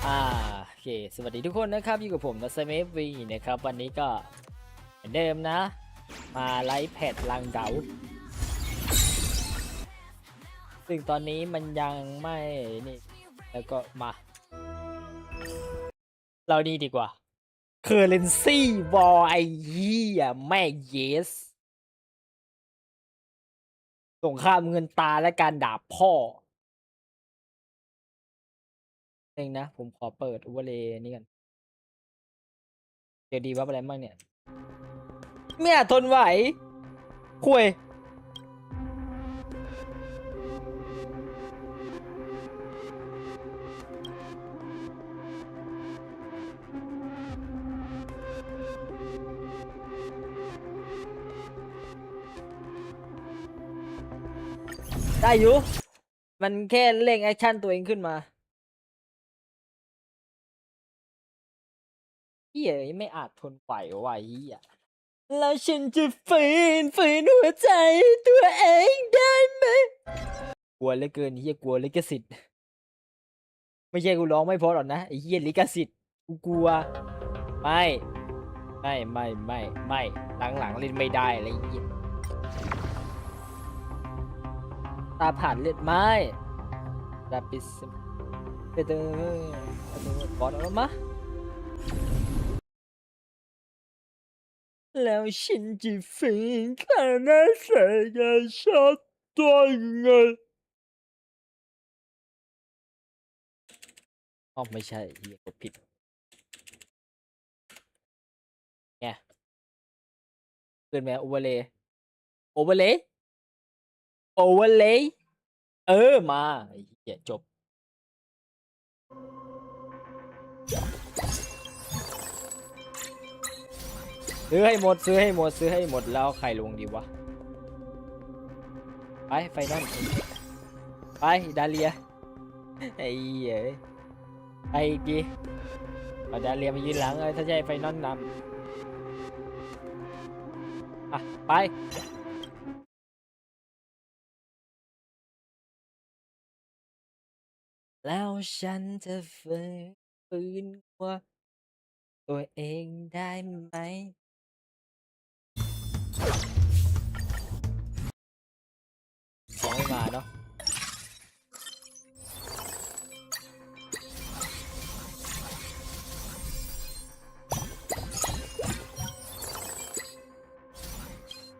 โอเคสวัสดีทุกคนนะครับอยู่กับผมNutsume-Vนะครับวันนี้ก็เหมือนเดิมนะมาไลฟ์แพดลังเก๋าซึ่งตอนนี้มันยังไม่นี่แล้วก็มาเรานี่ดีกว่า Currency War ไอ้เหี้ยแม่เยสสงครามเงินตาและการด่าพ่อเองนะผมขอเปิดอุเบเลนี่กันเดี๋ยวดีว่าอะไรบ้างเนี่ยไม่อาจทนไหวคุยได้อยู่มันแค่เร่งแอคชั่นตัวเองขึ้นมาเฮียไม่อาจทนไหวไหวอ่ะแล้วฉันจะฝืนหัวใจตัวเองได้ไหมกลัวเหลือเกินเฮียกลัวลิขสิทธิ์ไม่ใช่กูร้องไม่เพราะหรอกนะไอ้เฮียลิขสิทธิ์กูกลัวไม่ไม่หลังเล่นไม่ได้อะไรเฮียตาผ่านเลือดไม่ดาปิสเตอร์บอลออกมาแล้วฉันจะฝืนข้าหน้าใส่กันชอบตัวยังไงอ๋อไม่ใช่เฮียกดผิดไงเกินไหมโอเวอร์เลยโอเวอร์เลยโอเวอร์เลยมาไอ้เหี้ยจบซื้อให้หมดแล้วใครลงดีวะไปไฟนอลไปดาเลียไอ้เหี้ยไปอีกดีเอาดาเลียมายืนหลังเลยถ้าใช่ไฟนอลนำไปแล้วฉันจะฝืนหัวตัวเองได้ไหมยังไม่มาเนาะ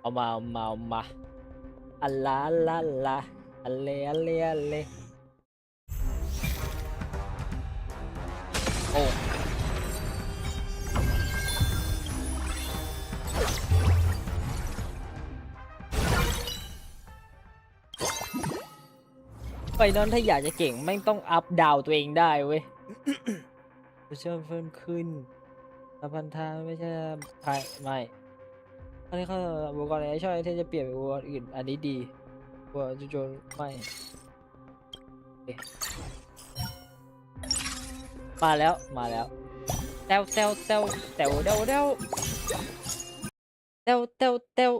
เอามาอัลลาอัลเลโอ้ไฟนอลถ้าอยากจะเก่งไม่ต้องอัพดาวตัวเองได้เว้ยเชื่อมเพิ่มขึ้นพันธะไม่ใช่ไม่อันนี้เขาอุปกรณ์อะไรช่วยที่จะเปลี่ยนเป็นอุปกรณ์อื่นอันนี้ดีอุปกรณ์จุจไม่มาแล้วเต้ว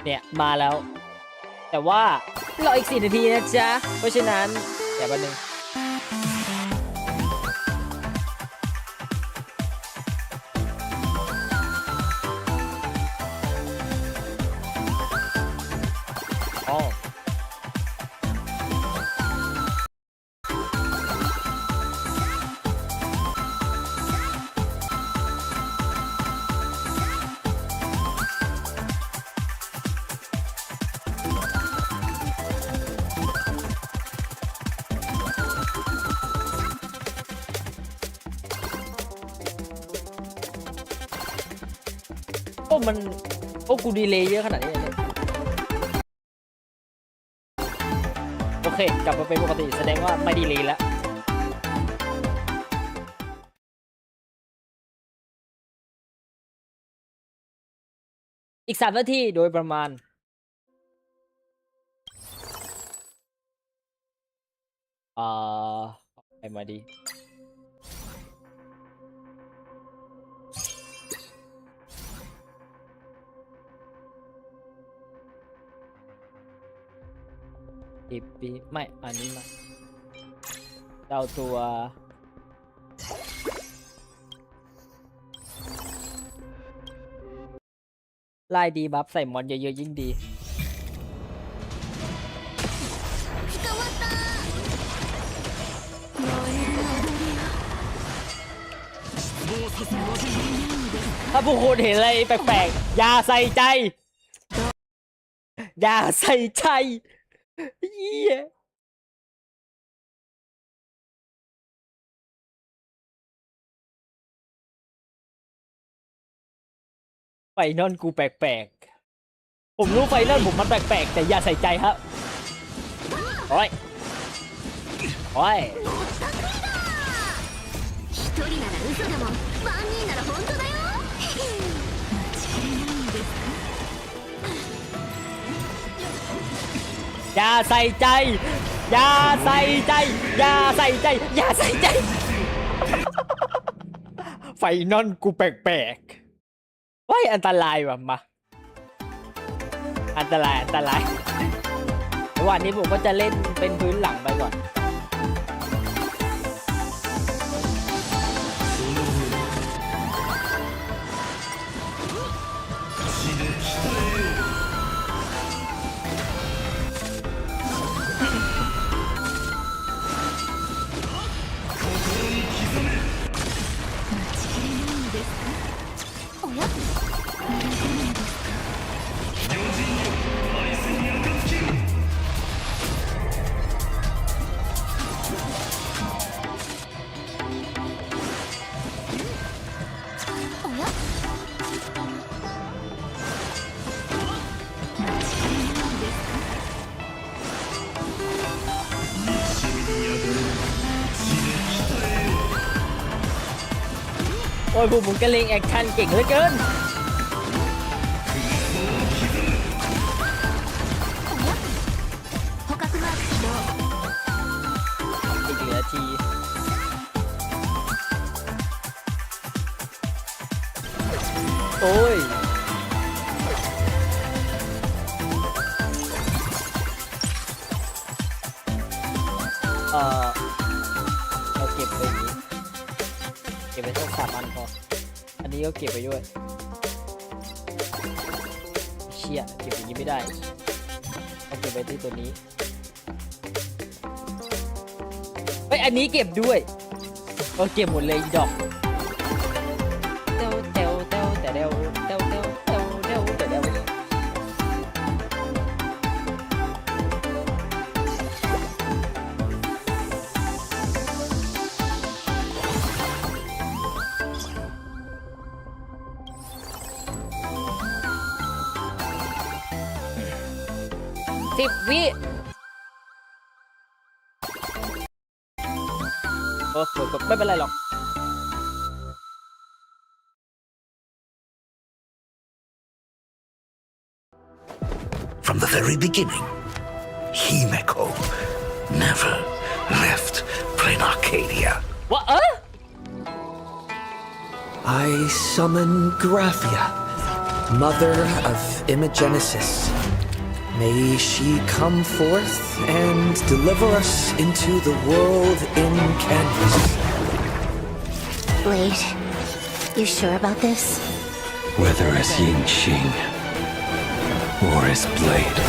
เนี่ยมาแล้วแต่ว่ารออีก4 นาทีนะจ๊ะเพราะฉะนั้นเดี๋ยวแป๊บนึงอ๋อกูดีเลย์เยอะขนาดนี้เลยโอเคกลับมาเป็นปกติแสดงว่าไม่ดีเลย์แล้วอีก3 นาทีโดยประมาณไปมาดีปีไม่อันนี้มา เจ้าตัวไล่ดีบัฟใส่มอนเยอะๆยิ่งดีถ้าผู้คนเห็นอะไรแปลกๆอย่าใส่ใจอย่าใส่ใจเหี้ยไฟนอลกูแปลกๆผมรู้ไฟนอลผมมันแปลกๆแต่อย่าใส่ใจครับโอ้ยโอ้ยอย่าใส่ใจอย่าใส่ใจอย่าใส่ใจอย่าใส่ใจไฟนอลกูแปลกๆว้ายอันตรายว่ะมาอันตรายวันนี้ผมก็จะเล่นเป็นพื้นหลังไปก่อนโอ้ยผมก็เล่นแอคชั่นเก่งเหลือเกินอีก1 นาทีโอ้ยเราเก็บไปอย่างนี้เก็บไปสัก3 อันพออันนี้ก็เก็บไปด้วยเชี่ยเก็บอย่างนี้ไม่ได้เอาเก็บไปที่ตัวนี้เฮ้ยอันนี้เก็บด้วยก็เก็บหมดเลยดอกเต้าเต้าเต้าแต่เต้าเต้าเต้าเต้าเต้าแต่เต้า10 วิไม่เป็นไรหรอก From the very beginning, Himeko never left Plain Arcadia. What? I summon Graphia, mother of Imogenesis. May she come forth and deliver us into the world in canvas. Blade, you sure about this? Whether as Ying Qing or as Blade,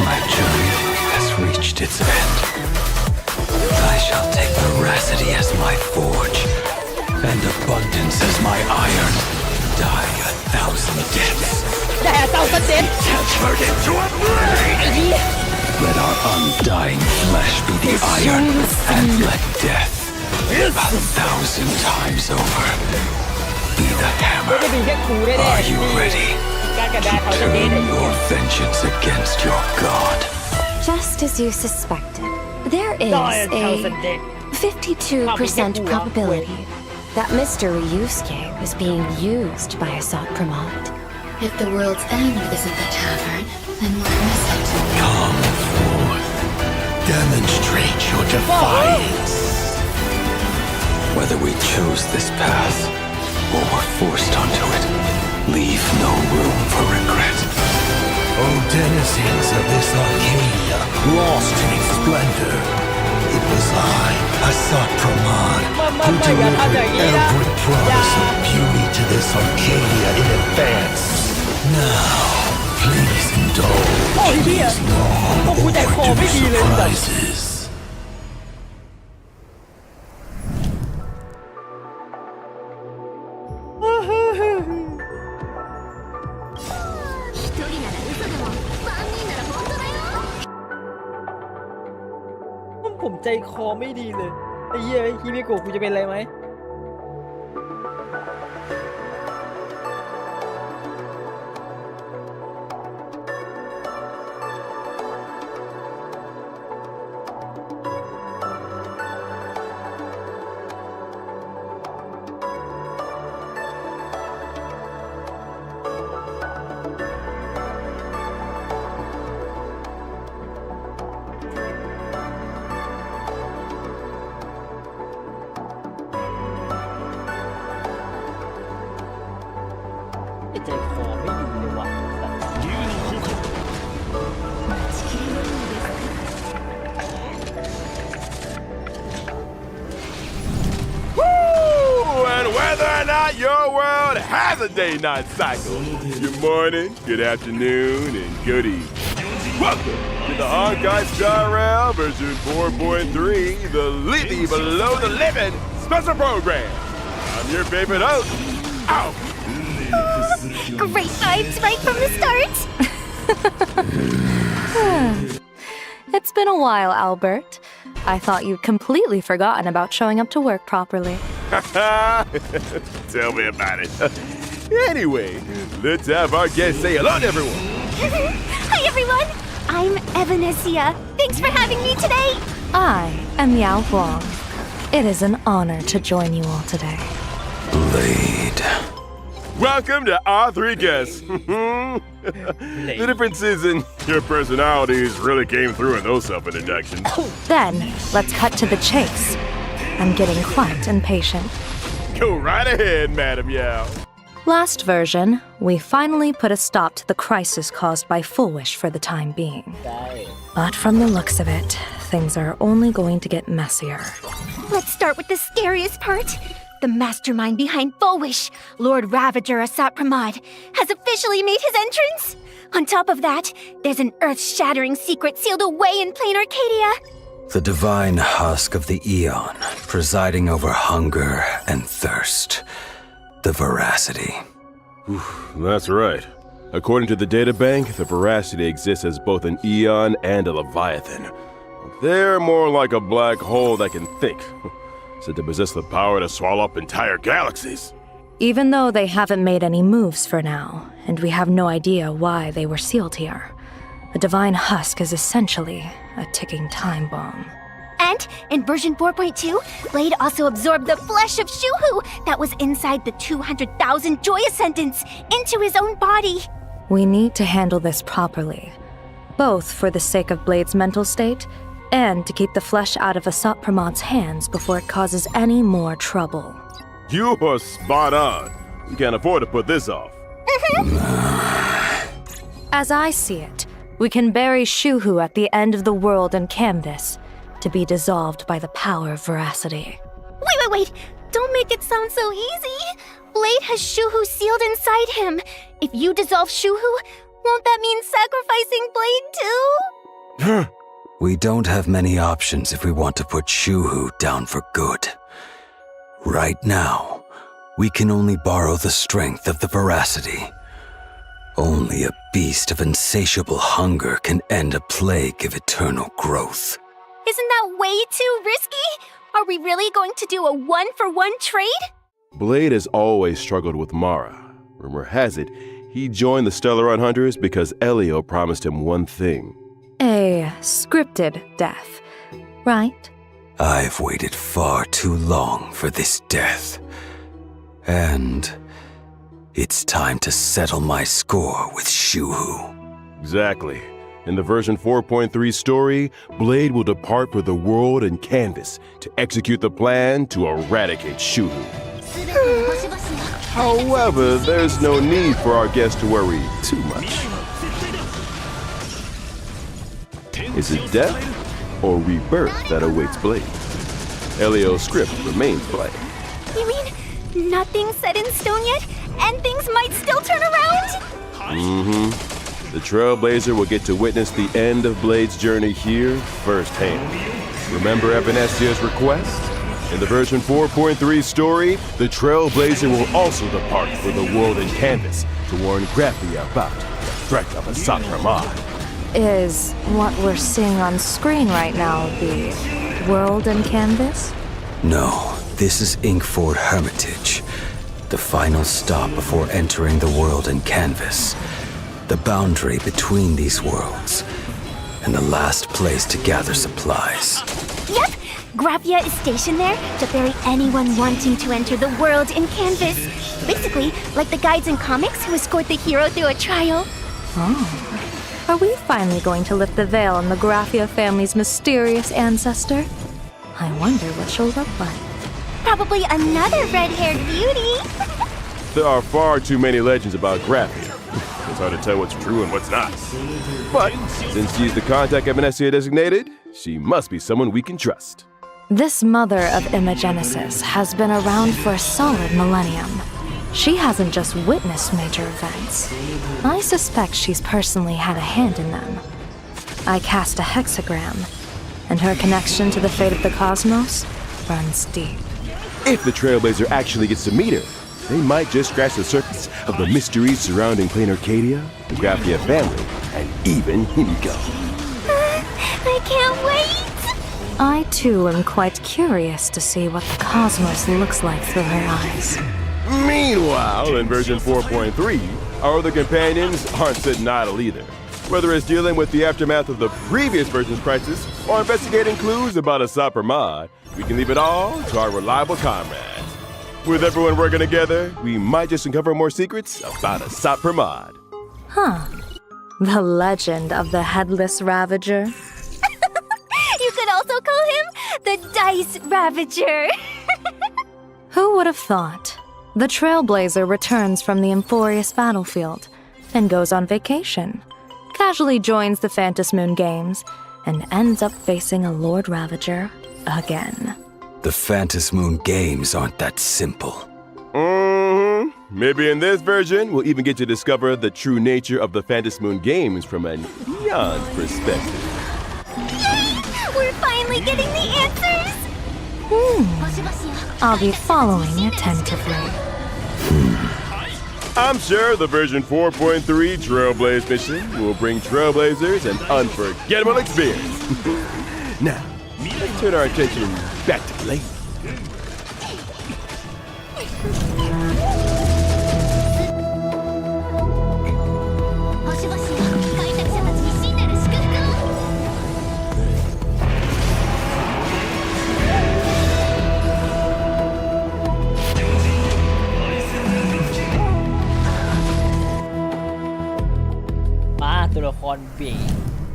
my journey has reached its end. I shall take veracity as my forge, and abundance as my iron. Die 1,000 deaths. Turn into a blade! Let our undying flesh be the iron, and let death, 1,000 times over, be the hammer. Are you ready to turn your vengeance against your god? Just as you suspected, there is a 52% probability that Mr. Ryusuke was being used by a Sot-Pramod. If the world's end isn't the tavern, then we're missing. Come forth. Demonstrate your defiance. Whether we chose this path or were forced onto it, leave no room for regret. O denizens of this Arcadia, lost in its splendor, It was I, Asat Pramod, who Mama,อย่าทำอย่าง delivered นี้นะ every promise of beauty to this Arcadia in advance. Now, please indulge โอ้ยเฮีย these long พวกกูใจคอไม่ overdue ดีเลยแบบ surprises. ผมใจคอไม่ดีเลยไอ้เหี้ยฮิมิโกะกูจะเป็นอะไรไหมใจคอไม่ดีเลยว่ะ And whether or not your world has a day-night cycle, good morning, good afternoon, and good evening. Welcome to the Honkai Star Rail version 4.3, the Living Below the Living special program. I'm your favorite host, Al. Great vibes right from the start. It's been a while, Albert. I thought you'd completely forgotten about showing up to work properly. Tell me about it. Anyway, let's have our guests say hello to everyone. Hi, everyone! I'm Evanesia. Thanks for having me today. I am Yao Guang. It is an honor to join you all today. Blade. Welcome to our three guests. The differences in your personalities really came through in those self-introductions. Then, let's cut to the chase. I'm getting quite impatient. Go right ahead, Madam Yao. Last version, we finally put a stop to the crisis caused by Full Wish for the time being. ได้ But from the looks of it, things are only going to get messier. Let's start with the scariest part. The mastermind behind Full Wish, Lord Ravager Asat Pramod, has officially made his entrance. On top of that, there's an earth-shattering secret sealed away in plain Arcadia. The divine husk of the Eon, presiding over hunger and thirst. The veracity. That's right. According to the databank, the veracity exists as both an Eon and a Leviathan. They're more like a black hole that can think. Said to possess the power to swallow up entire galaxies. Even though they haven't made any moves for now, and we have no idea why they were sealed here, the divine husk is essentially a ticking time bomb. And in version 4.2, Blade also absorbed the flesh of Shuhu that was inside the 200,000 Joy Ascendants into his own body. We need to handle this properly, both for the sake of Blade's mental state and to keep the flesh out of Asat Pramod's hands before it causes any more trouble. You are spot on. You can't afford to put this off. As I see it, we can bury Shuhu at the end of the world in canvas, to be dissolved by the power of veracity. Wait. Don't make it sound so easy. Blade has Shuhu sealed inside him. If you dissolve Shuhu, won't that mean sacrificing Blade too? We don't have many options if we want to put Shuhu down for good. Right now, we can only borrow the strength of the veracity. Only a beast of insatiable hunger can end a plague of eternal growth. Isn't that way too risky? Are we really going to do a one-for-one trade? Blade has always struggled with Mara. Rumor has it, he joined the Stellaron Hunters because Elio promised him one thing. A scripted death, right? I've waited far too long for this death. And it's time to settle my score with Shuhu. Exactly. In the version 4.3 story, Blade will depart for the world in canvas to execute the plan to eradicate Shuhu. However, there's no need for our guest to worry too much. Is it death or rebirth that awaits Blade. Elio's script remains blank. You mean nothing's set in stone yet, and things might still turn around? The Trailblazer will get to witness the end of Blade's journey here firsthand. Remember Evanesia's request? In the version 4.3 story, the Trailblazer will also depart for the world in canvas to warn Graphia about the threat of a Sapramad. Is what we're seeing on screen right now the world in canvas? No, this is Inkford Hermitage, the final stop before entering the world in canvas, the boundary between these worlds, and the last place to gather supplies. Yep! Graphia is stationed there to ferry anyone wanting to enter the world in canvas. Basically, like the guides in comics who escort the hero through a trial. Oh. Are we finally going to lift the veil on the Graphia family's mysterious ancestor? I wonder what she'll look like. Probably another red-haired beauty. There are far too many legends about Graphia. It's hard to tell what's true and what's not. But since she's the contact Evanesia designated, she must be someone we can trust. This mother of Imagenesis has been around for a solid millennium. She hasn't just witnessed major events. I suspect she's personally had a hand in them. I cast a hexagram, and her connection to the fate of the cosmos runs deep. If the Trailblazer actually gets to meet her, they might just scratch the surface of the mysteries surrounding Plain Arcadia, the Graphia family, and even Himiko. I can't wait! I too am quite curious to see what the cosmos looks like through her eyes. Meanwhile, in version 4.3, our other companions aren't sitting idle either. Whether it's dealing with the aftermath of the previous version's crisis or investigating clues about a Sapramad, we can leave it all to our reliable comrades. With everyone working together, we might just uncover more secrets about a Sapramad. Huh. The legend of the Headless Ravager. You could also call him the Dice Ravager. Who would have thought? The Trailblazer returns from the Emphorius battlefield and goes on vacation, casually joins the Phantom Moon Games, and ends up facing a Lord Ravager again. The Phantom Moon Games aren't that simple. Maybe in this version, we'll even get to discover the true nature of the Phantom Moon Games from an Eon's perspective. We're finally getting the answers! I'll be following attentively. I'm sure the version 4.3 Trailblaze mission will bring Trailblazers an unforgettable experience. Now, let's turn our attention back to Blade.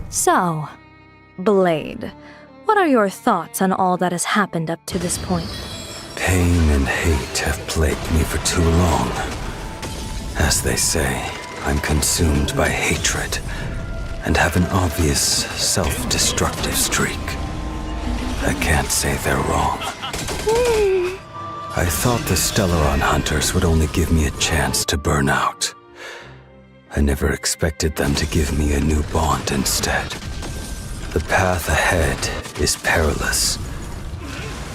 So, Blade, what are your thoughts on all that has happened up to this point? Pain and hate have plagued me for too long. As they say, I'm consumed by hatred and have an obvious self-destructive streak. I can't say they're wrong. I thought the Stellaron Hunters would only give me a chance to burn out. I never expected them to give me a new bond instead. The path ahead is perilous,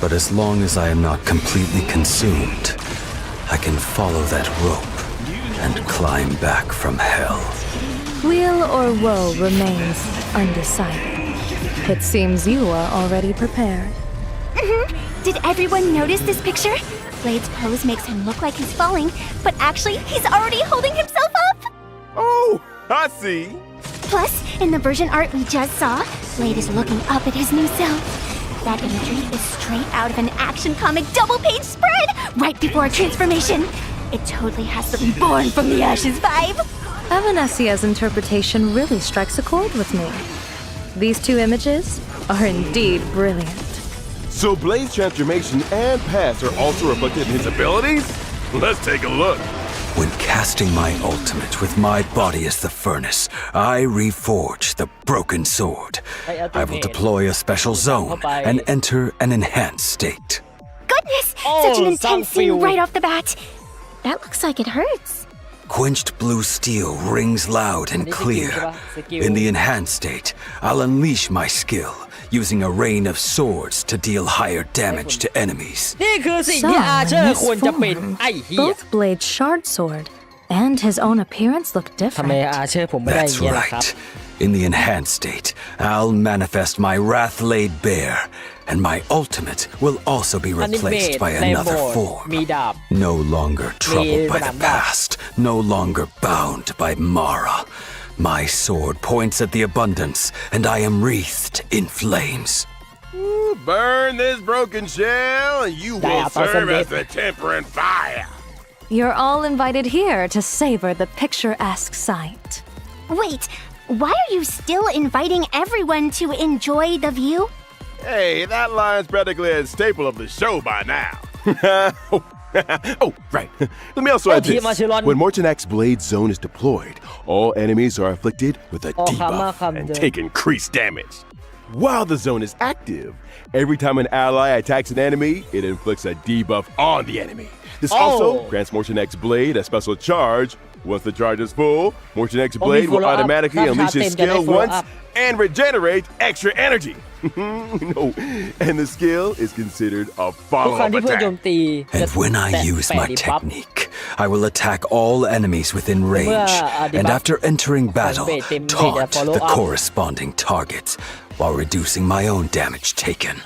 but as long as I am not completely consumed, I can follow that rope and climb back from hell. Weal or woe remains undecided. It seems you are already prepared. Did everyone notice this picture? Blade's pose makes him look like he's falling, but actually he's already holding himself up! Oh, I see. Plus, in the version art we just saw, Blade is looking up at his new self. That imagery is straight out of an action comic double-page spread right before a transformation. It totally has the Born from the Ashes vibe. Evanesia's interpretation really strikes a chord with me. These two images are indeed brilliant. So Blade's transformation and past are also reflected in his abilities? Let's take a look. When casting my ultimate with my body as the furnace, I reforge the broken sword. I will deploy a special zone and enter an enhanced state. Goodness! Such an intense scene right off the bat. That looks like it hurts. Quenched blue steel rings loud and clear. In the enhanced state, I'll unleash my skill, using a rain of swords to deal higher damage to enemies. นี่คือสิ่ง So, ที่อาเชอ in ร์ this ควรจะเป็น form, ไอ้เหี้ย both blades shard sword and his own appearance look ทำไม different. อาเชอร์ผมไม่ได้อย่าง That's เงี้ยล่ะครับ right. In the enhanced state, I'll manifest my wrath laid bare, and my ultimate will also be replaced by another form. มีดาบ No longer troubled by the Madam Dab. past, no longer bound by Mara. My sword points at the abundance, and I am wreathed in flames. Burn this broken shell, and you will Yeah, serve awesome, as the tempering fire. You're all invited here to savor the picturesque sight. Wait, why are you still inviting everyone to enjoy the view? Hey, that line's practically a staple of the show by now. Oh, right. Let me also add Okay, this. Marcelon. When Mortonak's blade zone is deployed, all enemies are afflicted with a debuff and take increased damage. While the zone is active, every time an ally attacks an enemy, it inflicts a debuff on the enemy. This also grants Mortonak's blade a special charge. Once the charge is full, Mortonak's blade will follow-up. automaticallyครับ unleash his ครับ skill เต็มจะได้ once follow-up. and regenerate extra energy. No, and the skill is considered a ทุกครั้ง follow-up ที่เพื่อนโจม attack. ตี And when I แปะ use แปะ my ดีปั๊บ technique, I will attack all enemies within range, and after entering battle, taunt the corresponding targets while reducing my own damage taken.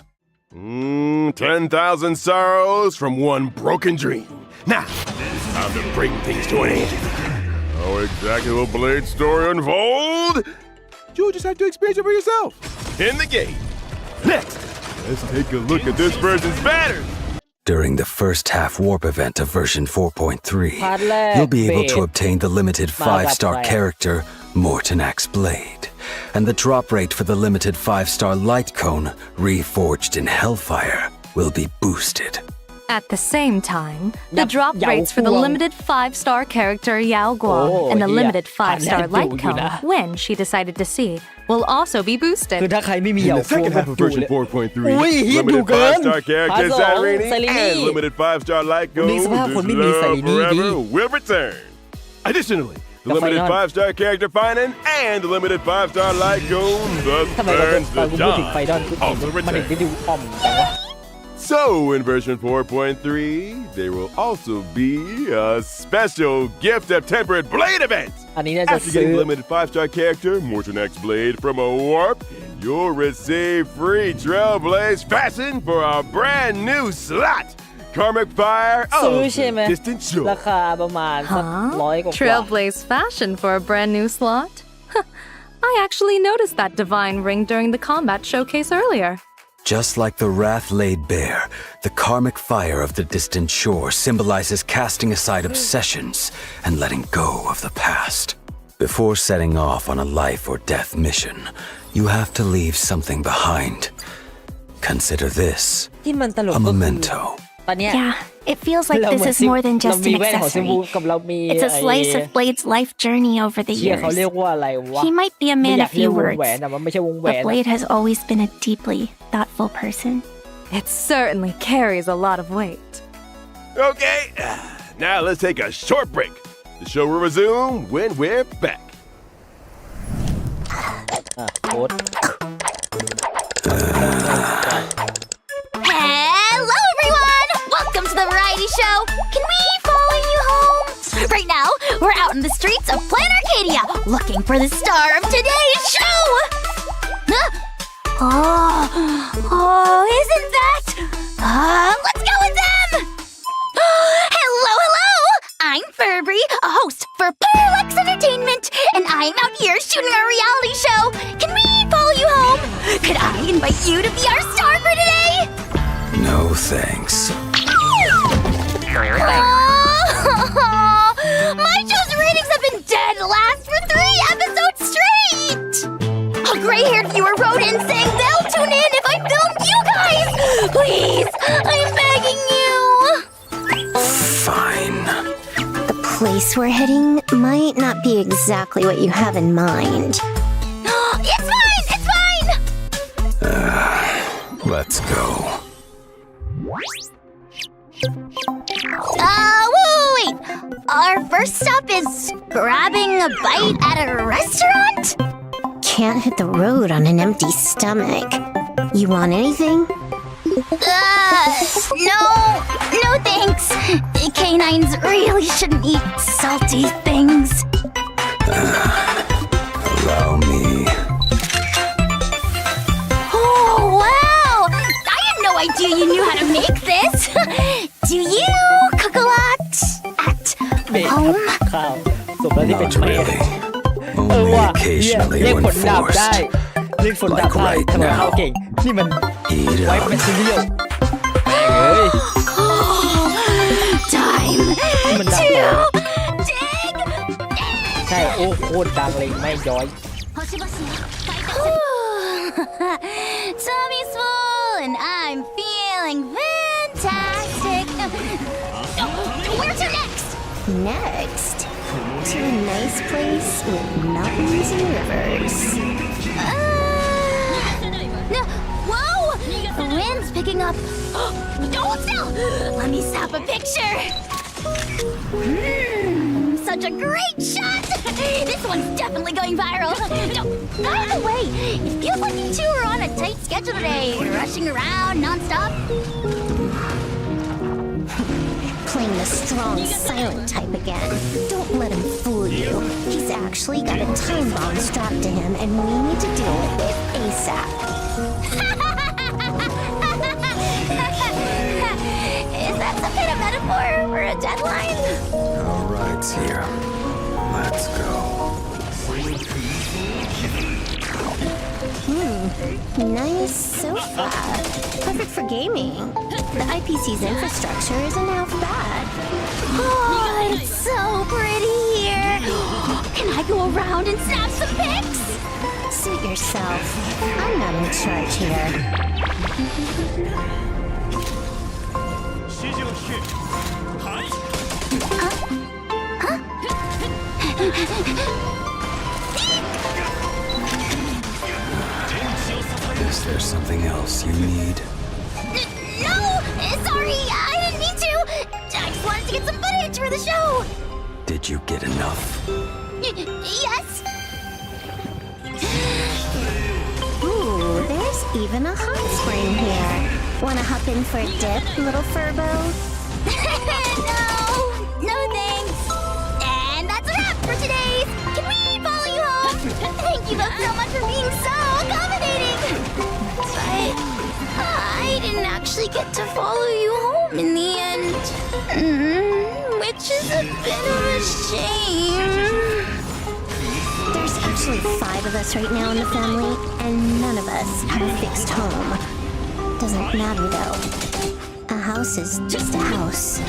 10,000 sorrows from one broken dream. Now, it's time to bring things to an end. How exactly will Blade's story unfold? You'll just have to experience it for yourself. In the game. Next, let's take a look at this version's batters. During the first half warp event of version 4.3, พาร์ทแรก you'll be able เบ to ส obtain the limited 5-star มากับใคร character Mortonak's Blade, and the drop rate for the limited 5-star light cone Reforged in Hellfire will be boosted. At the same time, the Yap, drop Yao rates for the Guang. limited 5-star character Yao Guang Oh, and the yeah. limited 5-star Hanep light ดูอยู่ cone นะ when she decided to see will also be คือ boosted. ถ้าใครไม่มี In เหยา the second half of ดู version เลย 4.3, อุ้ยเฮียดู limited เกิน 5-star character พาร์ทสอง Zarini ไซรินี่ and limited 5-star light มี cone สภาพคนไม่มี This ไซ Love รินี่ดี Forever will return. Additionally, the The limited final. 5-star character Finan and the limited 5-star light cone The ทำไมเรา Burns ตอน the กูพูดถึงไฟดอน Dawn กู also มันถึงได้ return. ดูอ่อมจังวะ So, in version 4.3, there will also be a special Gift of Tempered Blade event. อันนี้น่าจะ After ซื้อ getting the limited 5-star character, Mortonak's Blade from a warp, you'll receive free Trailblaze fashion for a brand new slot. Karmic Fire ซื้อ of ใช่ไหม the Distant รา Shore. คาประมาณสัก 100 กว่า Trailblaze fashion for a brand new slot? I actually noticed that divine ring during the combat showcase earlier. Just like the wrath laid bare, the karmic fire of the distant shore symbolizes casting aside obsessions and letting go of the past. Before setting off on a life or death mission, you have to leave something behind. Consider this ที่มันตลก a ก็คือ memento. ตอนเนี้ย Yeah, it feels like เรา this เหมือน is more than เรา just มี an แว่นของซิ accessory. มูกับเรามี It's a slice of Blade's life journey over the เชี่ย years. เขาเรียกว่าอะไรวะ He might be a ไม่ man อยา of กเรียก few วง words, แหวนแต่มันไม่ใช่วงแหว but น Blade has always been a deeply thoughtful person. It certainly carries a lot of weight. Okay, now let's take a short break. The show will resume when we're back. อ่ะโค้ด Hello, everyone! Welcome to the variety show. Can we follow you home? Right now, we're out in the streets of Planet Arcadia looking for the star of today's show. Oh, isn't that? Let's go with them. Hello, hello. I'm Furby, a host for Parallax Entertainment, and I'm out here shooting our reality show. Can we follow you home? Could I invite you to be our star for today? No thanks. My show's ratings have been dead last for 3 episodes straight! A gray-haired viewer wrote in saying they'll tune in if I film you guys! Please, I'm begging you! Fine. The place we're heading might not be exactly what you have in mind. It's fine! It's fine! Let's go. Wait! Our first stop is grabbing a bite at a restaurant? Can't hit the road on an empty stomach. You want anything? No thanks. Canines really shouldn't eat salty things. Allow me. Oh, wow! I had no idea you knew how to make this. Do you cook a lot at เบ็ด home? ข้าวสมแล้วที่เป็น Not เบ็ด really. เออ Only ว่ะ occasionally เรียก when ฝนดาบได้ forced. เรียกฝนดาบ Like ได้ right ทำไมข้าว now. เก่ง นี่มัน Eat ไว้ up. เป็นซีเรียลแม่งเอ้ย Time นี่มันดัง to เลย dig! ใช่โอ้โคตรดังเลยแม่งย้อย Tummy's full and I'm feeling fantastic. Where to next? Next? To a nice place with mountains and rivers. Whoa! The wind's picking up. Don't still! Let me snap a picture. Such a great shot! This one's definitely going viral. No, by the way, it feels like you two are on a tight schedule today, rushing around nonstop. Playing the strong, silent type again. Don't let him fool you. He's actually got a time bomb strapped to him, and we need to deal with it ASAP. Is that some kind of metaphor for a deadline? All right, here. Let's go. Nice sofa. Perfect for gaming. The IPC's infrastructure isn't half bad. Oh, it's so pretty here. Can I go around and snap some pics? Suit yourself. I'm not in charge here. Is there something else you need? No! Sorry, I didn't mean to! I just wanted to get some footage for the show! Did you get enough? Yes! Ooh, there's even a hot spring here. Wanna hop in for a dip, little Furbo? No thanks! And that's a wrap for today! Can we follow you home? Thank you both so much for being so accommodating! But I didn't actually get to follow you home in the end. Which is a bit of a shame. There's actually 5 of us right now in the family, and none of us have a fixed home. Doesn't matter though. A house is just a house.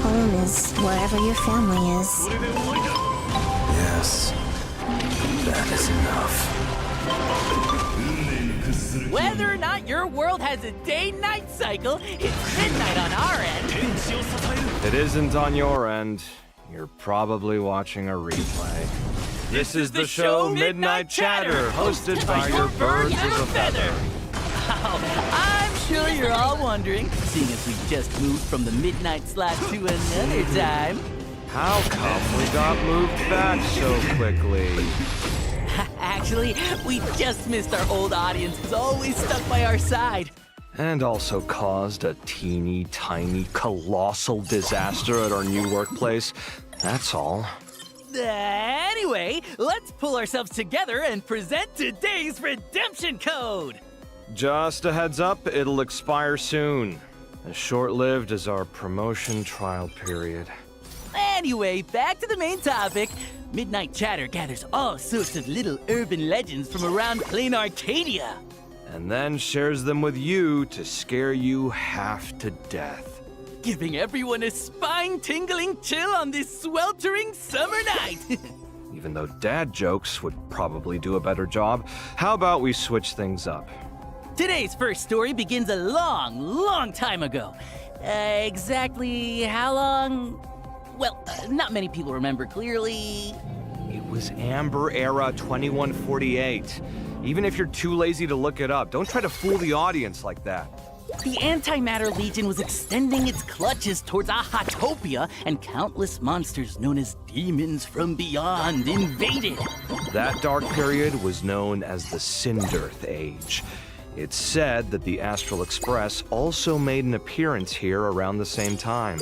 Home is wherever your family is. Yes. That is enough. Whether or not your world has a day-night cycle, it's midnight on our end. It isn't on your end. You're probably watching a replay. This is the show Midnight Chatter, hosted by your birds of a feather. I'm sure you're all wondering, seeing as we just moved from the midnight slot to another time. How come we got moved back so quickly? Actually, we just missed our old audience who's always stuck by our side. And also caused a teeny tiny colossal disaster at our new workplace. That's all. Anyway, let's pull ourselves together and present today's redemption code. Just a heads up, it'll expire soon. As short-lived as our promotion trial period. Anyway, back to the main topic. Midnight Chatter gathers all sorts of little urban legends from around plain Arcadia. And then shares them with you to scare you half to death. Giving everyone a spine-tingling chill on this sweltering summer night. Even though dad jokes would probably do a better job, how about we switch things up? Today's first story begins a long, long time ago. Exactly how long? well, not many people remember clearly. It was Amber Era 2148. Even if you're too lazy to look it up, don't try to fool the audience like that. The Antimatter Legion was extending its clutches towards Ahatopia, and countless monsters known as demons from beyond invaded. That dark period was known as the Cinderth Age. It's said that the Astral Express also made an appearance here around the same time.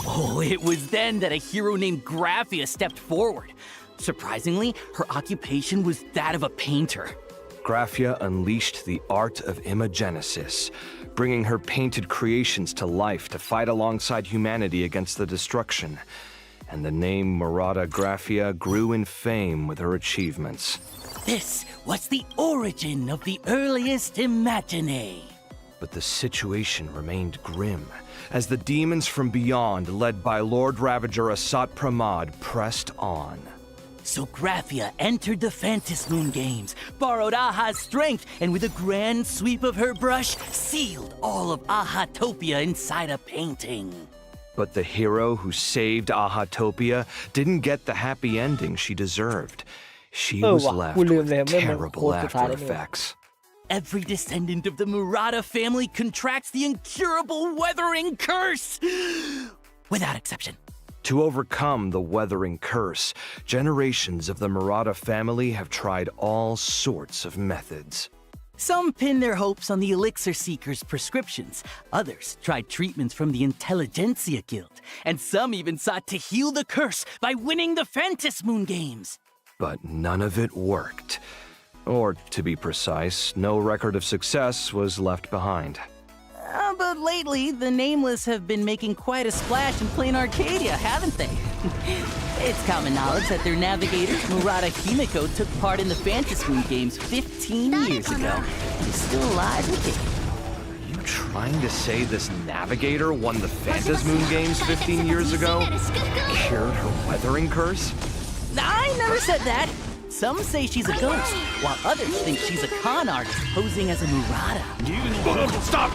Oh, it was then that a hero named Graphia stepped forward. Surprisingly, her occupation was that of a painter. Graphia unleashed the art of imagenesis, bringing her painted creations to life to fight alongside humanity against the destruction. And the name Murata Graphia grew in fame with her achievements. This was the origin of the earliest Imagine. But the situation remained grim, as the demons from beyond, led by Lord Ravager Asat Pramad, pressed on. So Graphia entered the Phantasmoon Games, borrowed Aha's strength, and with a grand sweep of her brush, sealed all of Ahatopia inside a painting. But the hero who saved Ahatopia didn't get the happy ending she deserved. She was left with terrible after effects. Every descendant of the Murata family contracts the incurable Weathering Curse! Without exception. To overcome the Weathering Curse, generations of the Murata family have tried all sorts of methods. Some pin their hopes on the Elixir Seekers' prescriptions. Others tried treatments from the Intelligentsia Guild. And some even sought to heal the curse by winning the Phantasmoon Games. But none of it worked. Or, to be precise, no record of success was left behind. But lately, the Nameless have been making quite a splash in plain Arcadia, haven't they? It's common knowledge that their navigator, Murata Himiko, took part in the Phantasmoon Games 15 years ago, and is still alive with it. Are you trying to say this navigator won the Phantasmoon Games 15 years ago? Cured her Weathering Curse? I never said that. Some say she's a ghost, while others think she's a con artist posing as a Murata. Stop!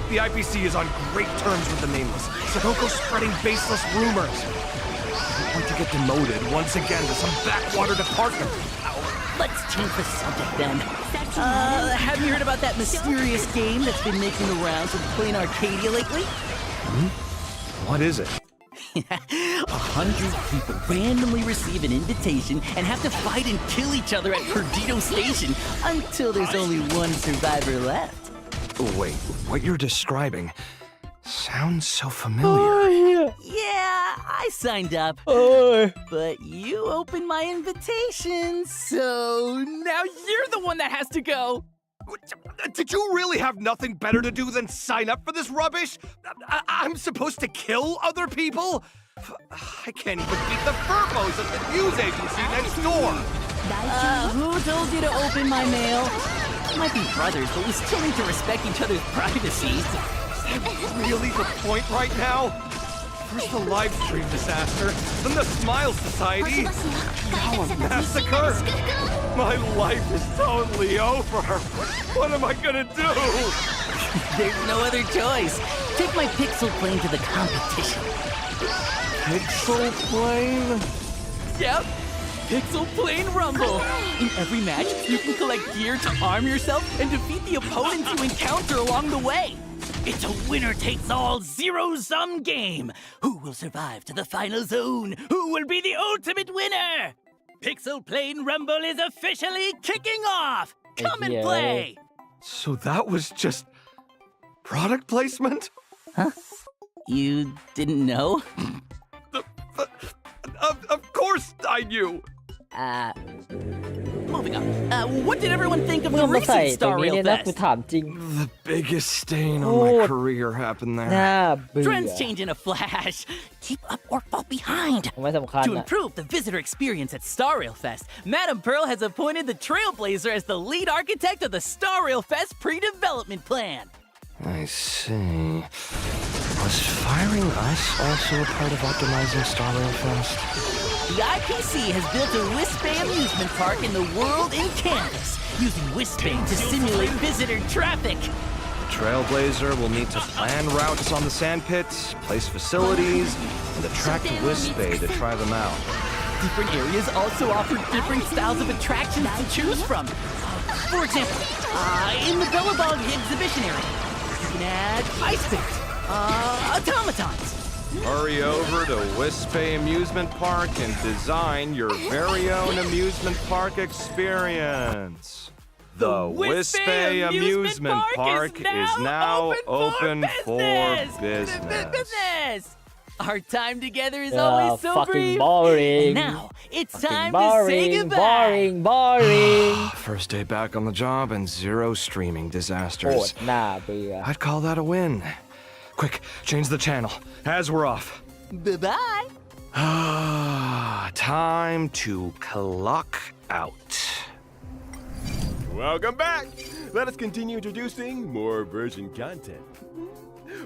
The IPC is on great terms with the Nameless, so don't go spreading baseless rumors. I don't want to get demoted once again to some backwater department. Let's change the subject then. Have you heard about that mysterious game that's been making the rounds in plain Arcadia lately? What is it? 100 people randomly receive an invitation and have to fight and kill each other at Perdido Station until there's only one survivor left. Wait, what you're describing sounds so familiar. Yeah, I signed up. But you opened my invitation, so now you're the one that has to go. Did you really have nothing better to do than sign up for this rubbish? I'm supposed to kill other people? I can't even beat the Furpos at the news agency next door. Who told you to open my mail? Might be brothers, but we still need to respect each other's privacy. Is that really the point right now? First the live stream disaster, then the Smile Society, now a massacre. My life is totally over. What am I gonna do? There's no other choice. Take my pixel plane to the competition. Pixel plane? Yep. Pixel Plane Rumble! In every match, you can collect gear to arm yourself and defeat the opponents you encounter along the way. It's a winner-takes-all zero-sum game. Who will survive to the final zone? Who will be the ultimate winner? Pixel Plane Rumble is officially kicking off! Come and play! So that was just product placement? Huh? You didn't know? Of course I knew! Moving on. What did everyone think of the recent Star Rail Fest? The biggest stain on my career happened there. Trends change in a flash. Keep up or fall behind. To improve the visitor experience at Star Rail Fest, Madame Pearl has appointed the Trailblazer as the lead architect of the Star Rail Fest pre-development plan. I see. Was firing us also a part of optimizing Star Rail Fest? The IPC has built a Whispay amusement park in the world in canvas, using Whispay to simulate visitor traffic. Trailblazer will need to plan routes on the sandpits, place facilities, and attract Wispe to try them out. Different areas also offer different styles of attractions to choose from. For example, in the Bellabog exhibition area, you can add ice pits, automatons. Hurry over to Wispe Amusement Park and design your very own amusement park experience. The Wispe Amusement Park is now open for business. Our time together is always so fucking brief. boring. And now it's time boring, to say goodbye. boring. First day back on the job and 0 streaming โคต disasters. รน่าเบื่อ I'd call that a win. Quick, change the channel. As we're off. Bye-bye. Time to clock out. Welcome back! Let us continue introducing more version content.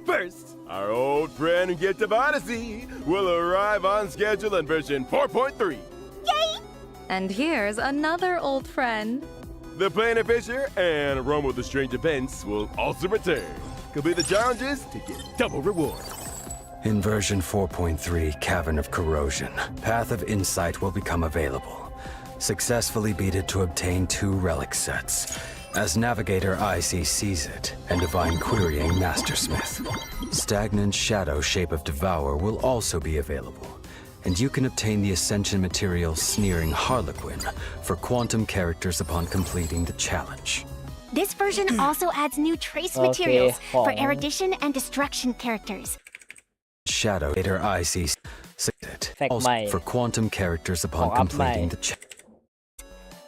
First, our old friend Gift of Odyssey will arrive on schedule in version 4.3. And here's another old friend. The Planet Fisher and Rome with the Strange Events will also return. Complete the challenges to get double rewards. In version 4.3, Cavern of Corrosion, Path of Insight will become available. Successfully beat it to obtain 2 relic sets, as Navigator IC sees it, and Divine Querying Mastersmith. Stagnant Shadow Shape of Devour will also be available, and you can obtain the Ascension material Sneering Harlequin for quantum characters upon completing the challenge. This version also adds new trace materials for erudition and destruction characters. Shadow Navigator IC sees it, also for quantum characters upon completing the challenge.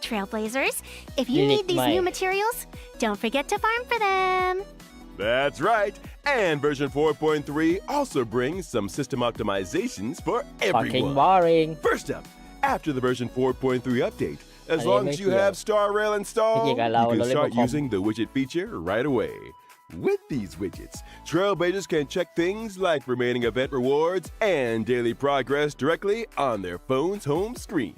Trailblazers, if you need these new materials, don't forget to farm for them. That's right. And version 4.3 also brings some system optimizations for fucking everyone. boring First up, after the version 4.3 update, as long as you have Star Rail installed, you can start using the widget feature right away. With these widgets, Trailblazers can check things like remaining event rewards and daily progress directly on their phone's home screen.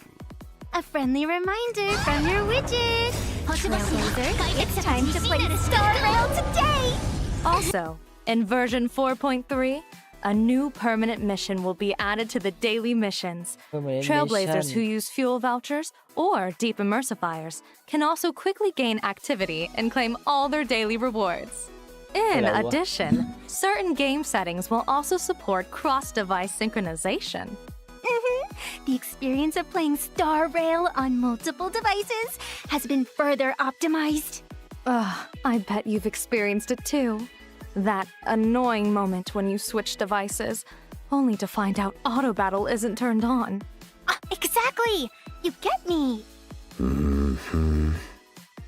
A friendly reminder from your widget. Trailblazer, it's time to play Star Rail today! Also, in version 4.3, a new permanent mission will be added to the daily missions. Trailblazers who use fuel vouchers or deep immersifiers can also quickly gain activity and claim all their daily rewards. In addition, certain game settings will also support cross-device synchronization. The experience of playing Star Rail on multiple devices has been further optimized. I bet you've experienced it too. That annoying moment when you switch devices, only to find out auto battle isn't turned on. Exactly! You get me!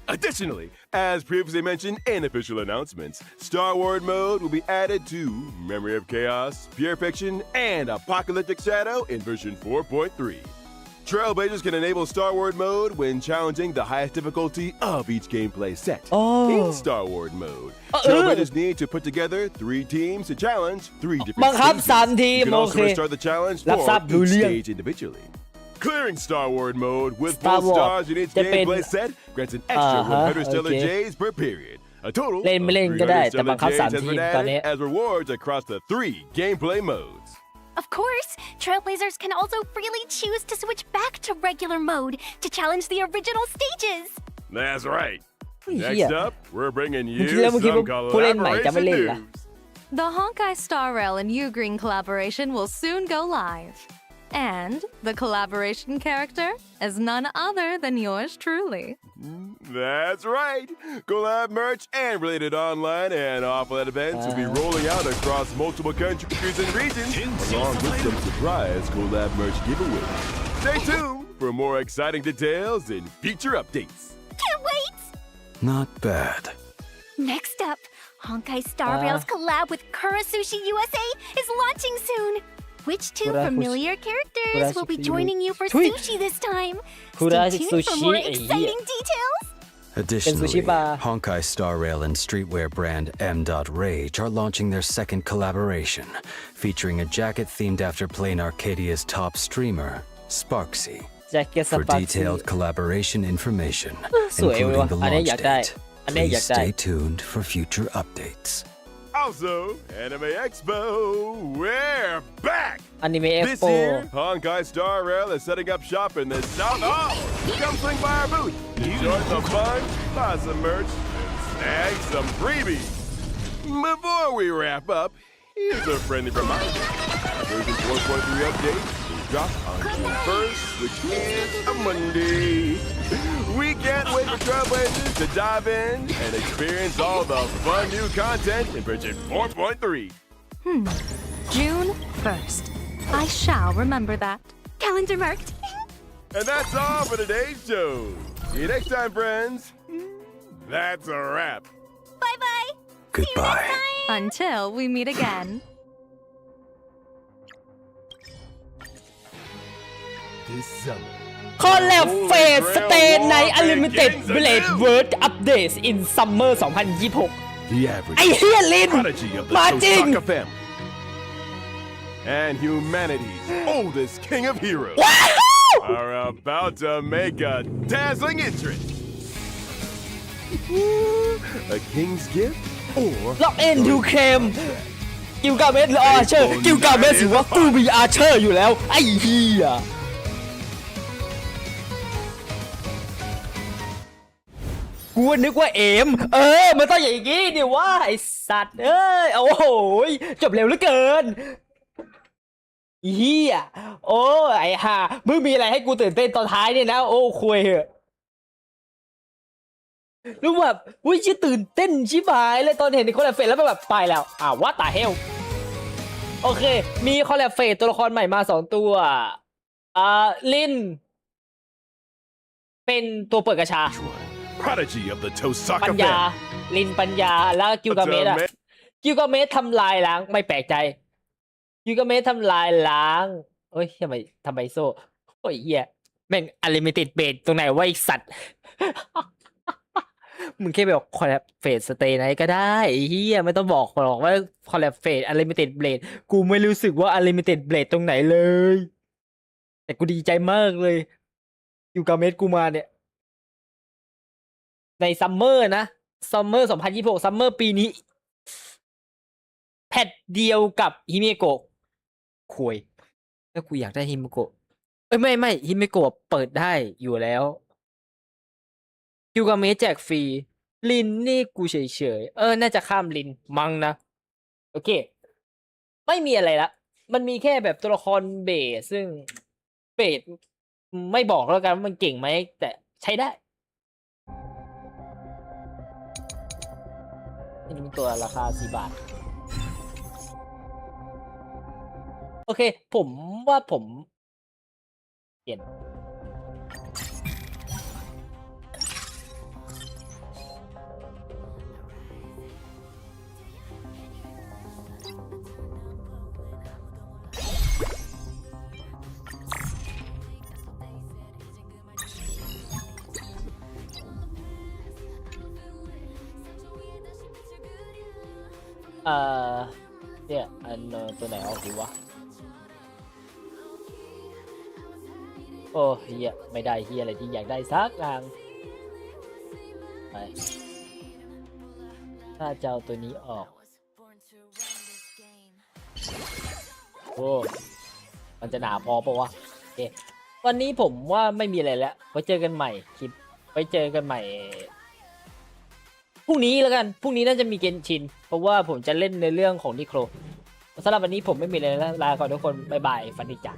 Additionally, as previously mentioned in official announcements, Star Wars mode will be added to Memory of Chaos, Pure Fiction, and Apocalyptic Shadow in version 4.3. Trailblazers can enable Star Wars mode when challenging the highest difficulty of each gameplay set. In Star Wars mode, Trailblazers need to put together 3 teams to challenge 3 different stages. You can also restart the challenge for each stage individually. Clearing Star Wars mode with full stars in each gameplay set grants an extra 100 stellar J's per period. A total of 300 stellar J's has been added as rewards across the 3 gameplay modes. Of course, Trailblazers can also freely choose to switch back to regular mode to challenge the original stages. That's right. Next up, we're bringing you เมื่อกี้ some ผู้เล่นใหม่จะไม่ collaboration เล่นล่ะ news. The Honkai Star Rail and Ugreen collaboration will soon go live. And the collaboration character is none other than yours truly. That's right. Collab merch and related online and offline events will be rolling out across multiple countries and regions, along with some surprise collab merch giveaways. Stay tuned for more exciting details and feature updates. Can't wait! Not bad. Next up, Honkai Star Rail's collab with Kurasushi USA is launching soon. Which 2 familiar characters will be joining you for sushi this time? Stay tuned for more exciting details. Additionally, Honkai Star Rail and streetwear brand M.Rage are launching their second collaboration, featuring a jacket themed after Plain Arcadia's top streamer, Sparxie. For detailed collaboration information, including the launch date, อันนี้อยาก Please ได้ stay tuned for future updates. Also, Anime Expo, we're back! Anime This Expo year, Honkai Star Rail is setting up shop in the South Hall. Come swing by our booth, enjoy some fun, buy some merch, and snag some freebies. Before we wrap up, here's a friendly reminder. Version 4.3 update will drop on June 1st, which is a Monday. We can't wait for Trailblazers to dive in and experience all the fun new content in version 4.3. June 1st. I shall remember that. Calendar marked. And that's all for today's show. See you next time, friends. That's a wrap. Bye-bye. Goodbye. Until we meet again. This summer. คอลแลบเฟสสเตนใน Unlimited Blade World Updates in Summer 2026 The average ไอ้เฮียลิน prodigy of the มาจริง Tosaka family. And humanity's oldest king of heroes are about to make a dazzling entrance. A king's gift or ล็อกเอ็นทูเคมกิลกาเมสหรืออาร์เชอร์กิลกาเมสถือว่ากูมีอาร์เชอร์อยู่แล้วไอ้เฮียกูนึกว่าเอมมันต้องอย่างงี้ดิว่าไอ้สัตว์โอ้โหจบเร็วเหลือเกินเฮียโอ้ไอ้ห่ามึงมีอะไรให้กูตื่นเต้นตอนท้ายเนี่ยนะโอ้คุยเหอะรู้แบบอุ้ยชื่อตื่นเต้นชิบหายเลยตอนเห็นในคอลแลบเฟสแล้วแบบไปแล้วว่าตาเฮลโอเคมีคอลแลบเฟสตัวละครใหม่มา2ตัวลินเป็นตัวเปิดกระชา prodigy of the ปั Tosaka ญญา family. ลินปัญญาแล้วกิลกาเมสกิลกาเมสทำลายล้างไม่แปลกใจกิลกาเมสทำลายล้างเอ้ยทำไมโซ่โอ้ยเหี้ยแม่งอลิมิเต็ดเบสตรงไหนวะไอ้สัตว์ มึงแค่บอกคอลแลบเฟสสเตย์ไหนก็ได้ไอ้เหี้ยไม่ต้องบอกหรอกว่าคอลแลบเฟสอลิมิเต็ดเบสกูไม่รู้สึกว่าอลิมิเต็ดเบสตรงไหนเลยแต่กูดีใจมากเลยกิลกาเมสกูมาเนี่ยในซัมเมอร์นะซัมเมอร์2026ซัมเมอร์ปีนี้แพทเดียวกับฮิเมโกะคุยแล้วกูอยากได้ฮิเมโกะไม่ฮิเมโกะเปิดได้อยู่แล้วกิลกาเมสแจกฟรีลินนี่กูเฉยน่าจะข้ามลินมั้งนะโอเคไม่มีอะไรละมันมีแค่แบบตัวละครเบสซึ่งเบสไม่บอกแล้วกันว่ามันเก่งไหมแต่ใช้ได้นี่เป็นตัวราคา4 บาทโอเคผมว่าผมเปลี่ยนเนี่ยตัวไหนออกดีวะโอ้เฮียไม่ได้เฮียอะไรที่อยากได้สักอย่างไปถ้าจะเอาตัวนี้ออกโอ้มันจะหนาพอปะวะโอเควันนี้ผมว่าไม่มีอะไรแล้วไว้เจอกันใหม่คลิปไว้เจอกันใหม่พรุ่งนี้แล้วกันพรุ่งนี้น่าจะมีเกนชินเพราะว่าผมจะเล่นในเรื่องของนิโครสำหรับวันนี้ผมไม่มีอะไรแล้วลาก่อนทุกคนบ๊ายบายฝันดีจ้ะ